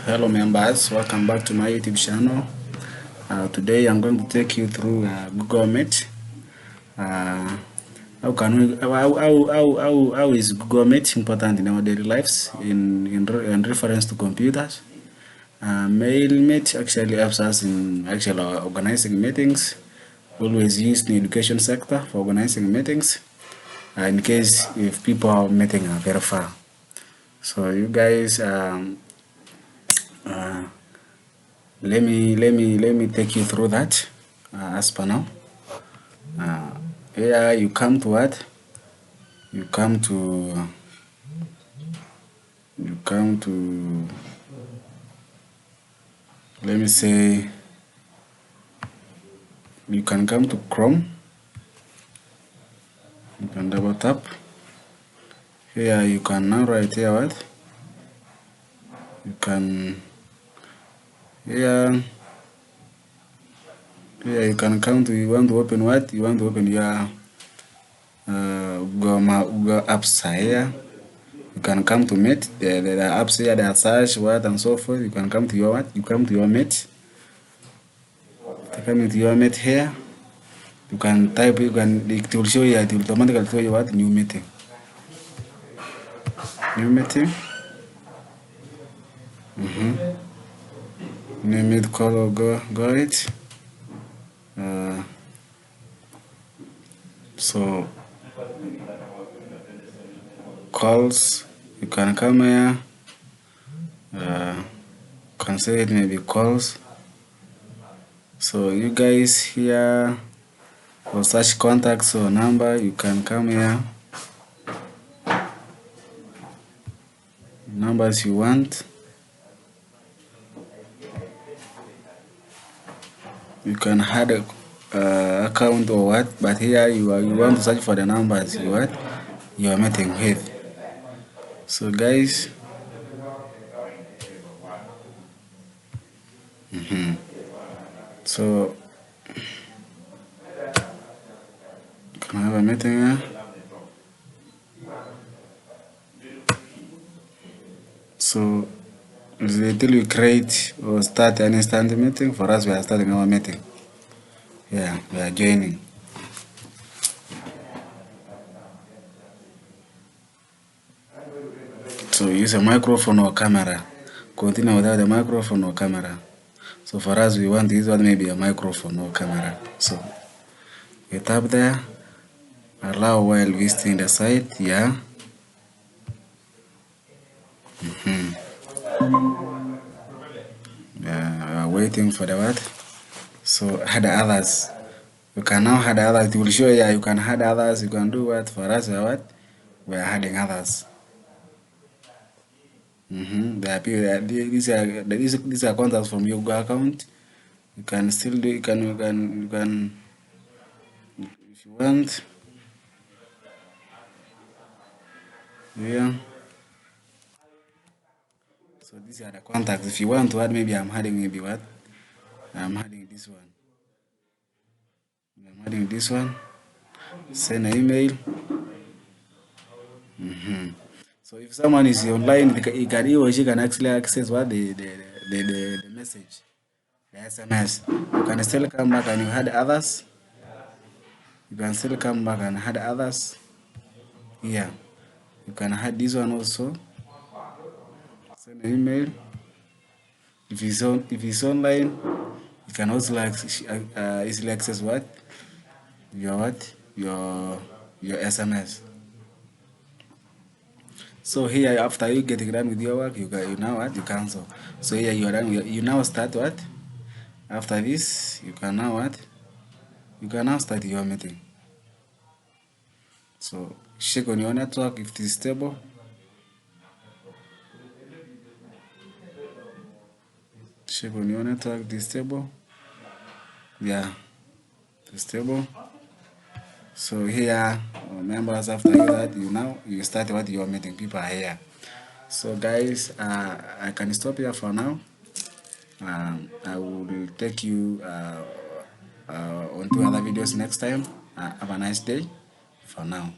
Hello members, welcome back to my YouTube channel. Today I'm going to take you through Google Meet. How is Google Meet important in our daily lives in reference to computers? Mail Meet actually helps us in organizing meetings. Always used in the education sector for organizing meetings. In case if people are meeting very far. So you guys let me take you through that as per now. Here you come to what? You come to let me say you can come to Chrome. You can double tap. Here you can now write here what? You can here you can come to, you want to open what? You want to open your Google apps here. You can come to Meet. There are apps here, there are search, what and so forth. You can come to your what? You come to your Meet. To come into your Meet here, you can type, it will show you, it will automatically show you what? New meeting. New meeting. New meet call, go it. So calls, you can come here, can say it maybe calls. So you guys here for such contacts or number, you can come here, numbers you want. You can add a account or what, but here you want to search for the numbers you are meeting with. So guys, so can I have a meeting here? So until we create or start an instant meeting, for us we are starting our meeting. Yeah, we are joining. So use a microphone or camera. Continue without a microphone or camera. So for us we want to use one, maybe a microphone or camera. So we tap there, allow while visiting the site, yeah. We are waiting for the what? So add others. You can now add others. It will show you, you can add others. You can do what? For us, we are adding others. These are contacts from your Google account. You can still do. You can if you want. Yeah. So these are the contacts. If you want to add, maybe I'm adding maybe what? I'm adding this one. I'm adding this one. Send an email. So if someone is online, he or she can actually access what the message, the SMS. You can still come back and you add others. You can still come back and add others. Yeah. You can add this one also. Send an email. If it's online, you can also easily access what? Your SMS. So here, after you getting done with your work, you now what? You cancel. So here you are done. You now start what? After this, you can now what? You can now start your meeting. So check on your network if it is stable. Check on your network, it is stable. Yeah, it's stable. So here, members, after that, you start what you are meeting. People are here. So guys, I can stop here for now. I will take you on to other videos next time. Have a nice day for now.